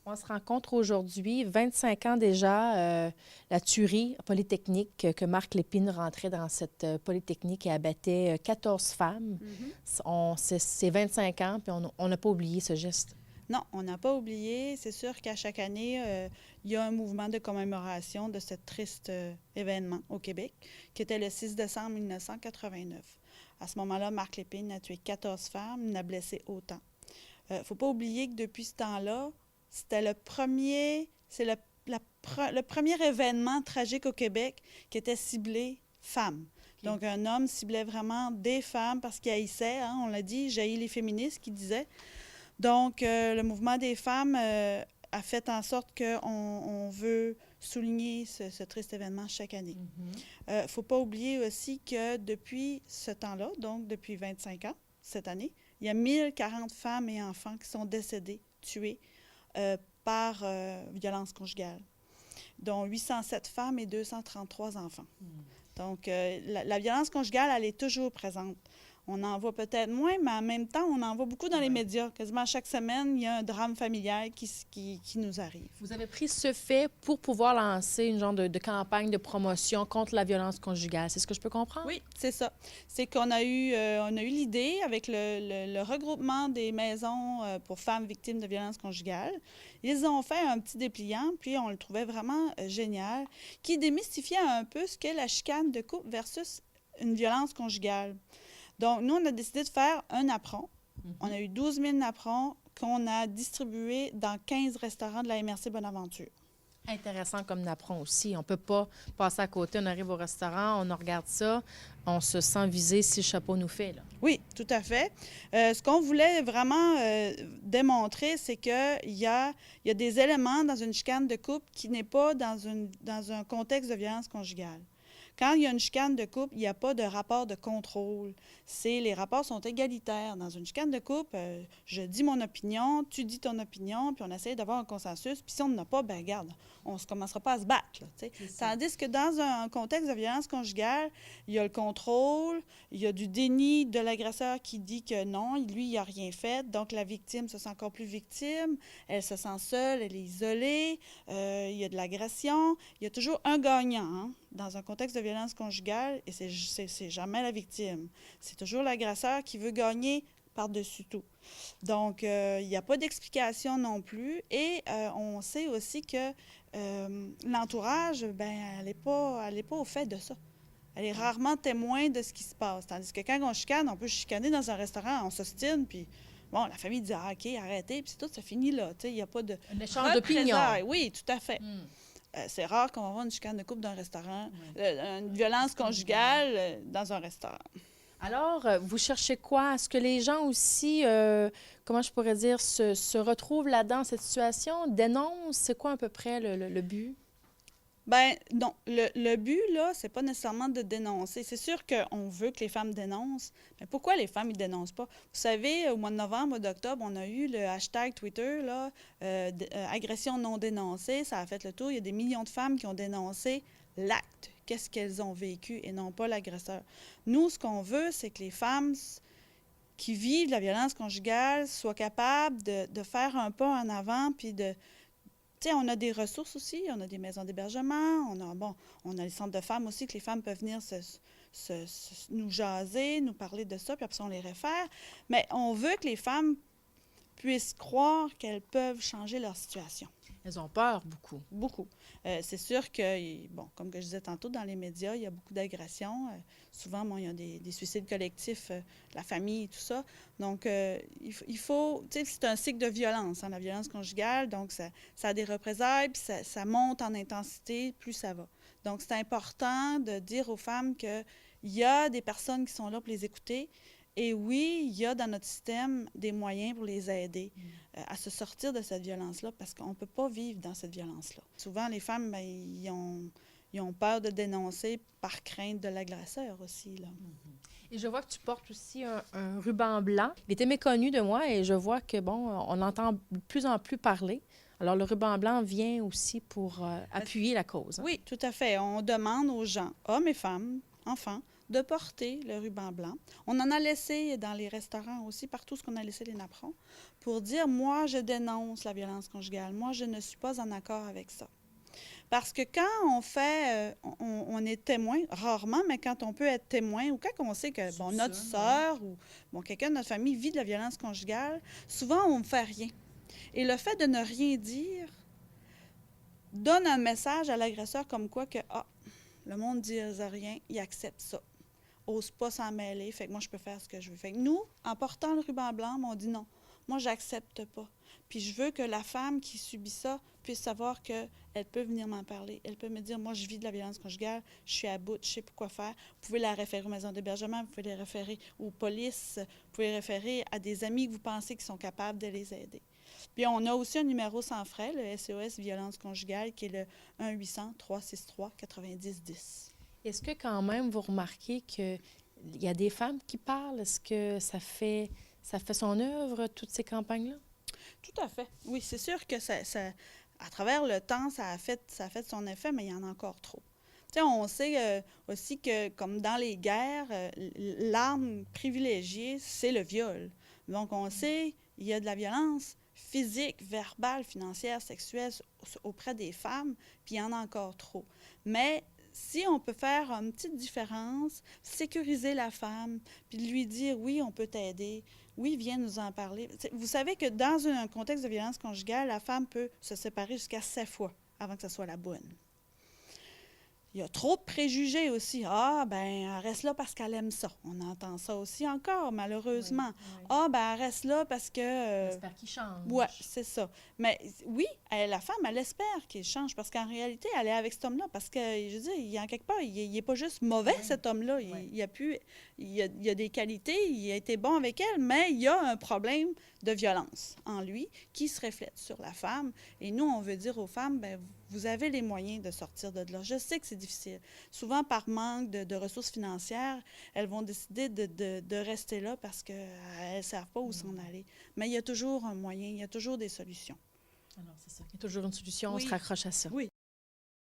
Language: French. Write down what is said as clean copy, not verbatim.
On se rencontre aujourd'hui, 25 ans déjà, la tuerie polytechnique que Marc Lépine rentrait dans cette polytechnique et abattait 14 femmes. C'est 25 ans, puis on n'a pas oublié ce geste. Non, on n'a pas oublié. C'est sûr qu'à chaque année, il y a un mouvement de commémoration de ce triste événement au Québec, qui était le 6 décembre 1989. À ce moment-là, Marc Lépine a tué 14 femmes, il en a blessé autant. Il ne faut pas oublier que depuis ce temps-là, c'était le premier événement tragique au Québec qui était ciblé femmes. Okay. Donc, un homme ciblait vraiment des femmes parce qu'il haïssait, hein, on l'a dit, jaillit les féministes qui disaient. Donc, le mouvement des femmes a fait en sorte qu'on veut souligner ce triste événement chaque année. Il ne faut pas oublier aussi que depuis ce temps-là, donc depuis 25 ans, cette année, il y a 1040 femmes et enfants qui sont décédés, tués par violence conjugale, dont 807 femmes et 233 enfants. Donc, la violence conjugale, elle est toujours présente. On en voit peut-être moins, mais en même temps, on en voit beaucoup dans les médias. Quasiment chaque semaine, il y a un drame familial qui nous arrive. Vous avez pris ce fait pour pouvoir lancer une genre de campagne de promotion contre la violence conjugale. C'est ce que je peux comprendre? Oui, c'est ça. C'est qu'on a eu l'idée avec le regroupement des maisons pour femmes victimes de violences conjugales. Ils ont fait un petit dépliant, puis on le trouvait vraiment génial, qui démystifiait un peu ce qu'est la chicane de couple versus une violence conjugale. Donc, nous, on a décidé de faire un napperon. On a eu 12 000 napperons qu'on a distribués dans 15 restaurants de la MRC Bonaventure. Intéressant comme napperon aussi. On ne peut pas passer à côté. On arrive au restaurant, on regarde ça, on se sent visé si le chapeau nous fait, là. Oui, tout à fait. Ce qu'on voulait vraiment démontrer, c'est qu'il y a des éléments dans une chicane de couple qui n'est pas dans un contexte de violence conjugale. Quand il y a une chicane de couple, il n'y a pas de rapport de contrôle. Les rapports sont égalitaires. Dans une chicane de couple, je dis mon opinion, tu dis ton opinion, puis on essaie d'avoir un consensus. Puis si on n'en a pas, bien regarde, on ne commencera pas à se battre. Là, tandis que dans un contexte de violence conjugale, il y a le contrôle, il y a du déni de l'agresseur qui dit que non, lui, il n'a rien fait. Donc la victime se sent encore plus victime, elle se sent seule, elle est isolée, il y a de l'agression. Il y a toujours un gagnant, hein, dans un contexte de violence conjugale, et c'est jamais la victime. C'est toujours l'agresseur qui veut gagner par-dessus tout. Donc, il n'y a pas d'explication non plus. Et on sait aussi que l'entourage, ben, elle n'est pas au fait de ça. Elle est rarement témoin de ce qui se passe. Tandis que quand on chicane, on peut chicaner dans un restaurant, on s'ostine, puis bon, la famille dit « Ah, OK, arrêtez », puis c'est tout, ça finit là. Il n'y a pas de... Un échange d'opinion. Oui, tout à fait. C'est rare qu'on va voir une chicane de couple dans un restaurant, une violence conjugale dans un restaurant. Alors, vous cherchez quoi? Est-ce que les gens aussi, comment je pourrais dire, se retrouvent là-dedans, cette situation, dénoncent? C'est quoi à peu près le but? Bien, non. Le but, là, c'est pas nécessairement de dénoncer. C'est sûr qu'on veut que les femmes dénoncent, mais pourquoi les femmes, ils dénoncent pas? Vous savez, au mois de novembre, au mois d'octobre, on a eu le hashtag Twitter, là, agression non dénoncée. Ça a fait le tour. Il y a des millions de femmes qui ont dénoncé l'acte. Qu'est-ce qu'elles ont vécu et non pas l'agresseur. Nous, ce qu'on veut, c'est que les femmes qui vivent la violence conjugale soient capables de faire un pas en avant, puis de... Tu sais, on a des ressources aussi, on a des maisons d'hébergement, on a les centres de femmes aussi, que les femmes peuvent venir nous jaser, nous parler de ça, puis après ça, on les réfère. Mais on veut que les femmes puissent croire qu'elles peuvent changer leur situation. Elles ont peur, beaucoup. Beaucoup. C'est sûr que, bon, comme que je disais tantôt, dans les médias, il y a beaucoup d'agressions. Souvent, bon, il y a des suicides collectifs, la famille et tout ça. Donc, il faut... Tu sais, c'est un cycle de violence, hein, la violence conjugale. Donc, ça a des représailles, puis ça monte en intensité, plus ça va. Donc, c'est important de dire aux femmes qu'il y a des personnes qui sont là pour les écouter. Et oui, il y a dans notre système des moyens pour les aider à se sortir de cette violence-là, parce qu'on ne peut pas vivre dans cette violence-là. Souvent, les femmes, bien, ils ont peur de dénoncer par crainte de l'agresseur aussi, là. Et je vois que tu portes aussi un ruban blanc. Il était méconnu de moi et je vois que, bon, on entend de plus en plus parler. Alors, le ruban blanc vient aussi pour appuyer la cause. Hein? Oui, tout à fait. On demande aux gens, hommes et femmes, enfants, de porter le ruban blanc. On en a laissé dans les restaurants aussi, partout ce qu'on a laissé les napperons, pour dire, moi, je dénonce la violence conjugale. Moi, je ne suis pas en accord avec ça. Parce que quand on fait, on est témoin, rarement, mais quand on peut être témoin, ou quand on sait que bon, notre sœur ou bon, quelqu'un de notre famille vit de la violence conjugale, souvent, on ne fait rien. Et le fait de ne rien dire donne un message à l'agresseur comme quoi que, le monde ne dit rien, il accepte ça. Ose pas s'en mêler, fait que moi, je peux faire ce que je veux. Fait que nous, en portant le ruban blanc, on dit non, moi, j'accepte pas. Puis je veux que la femme qui subit ça puisse savoir qu'elle peut venir m'en parler. Elle peut me dire, moi, je vis de la violence conjugale, je suis à bout, je sais pas quoi faire. Vous pouvez la référer aux maisons d'hébergement, vous pouvez les référer aux polices, vous pouvez les référer à des amis que vous pensez qui sont capables de les aider. Puis on a aussi un numéro sans frais, le SOS Violence conjugale, qui est le 1-800-363-9010. Est-ce que quand même vous remarquez qu'il y a des femmes qui parlent? Est-ce que ça fait son œuvre, toutes ces campagnes-là? Tout à fait. Oui, c'est sûr que à travers le temps, ça a fait son effet, mais il y en a encore trop. Tu sais, on sait aussi que, comme dans les guerres, l'arme privilégiée, c'est le viol. Donc, on sait il y a de la violence physique, verbale, financière, sexuelle auprès des femmes, puis il y en a encore trop. Mais si on peut faire une petite différence, sécuriser la femme, puis lui dire, oui, on peut t'aider, oui, viens nous en parler. Vous savez que dans un contexte de violence conjugale, la femme peut se séparer jusqu'à 7 fois avant que ce soit la bonne. Il y a trop de préjugés aussi. Ah, ben, elle reste là parce qu'elle aime ça. On entend ça aussi encore, malheureusement. Oui. Ah, ben, elle reste là parce que... J'espère qu'il change. Oui, c'est ça. Mais oui, la femme, elle espère qu'il change parce qu'en réalité, elle est avec cet homme-là parce que, je veux dire, il y a quelque part, il n'est pas juste mauvais, cet homme-là. Il y a des qualités, il a été bon avec elle, mais il y a un problème de violence en lui qui se reflète sur la femme. Et nous, on veut dire aux femmes, ben vous avez les moyens de sortir de là. Je sais que c'est difficile. Souvent, par manque de ressources financières, elles vont décider de rester là parce qu'elles ne savent pas où s'en aller. Mais il y a toujours un moyen, il y a toujours des solutions. Alors, c'est ça. Il y a toujours une solution, on se raccroche à ça. Oui.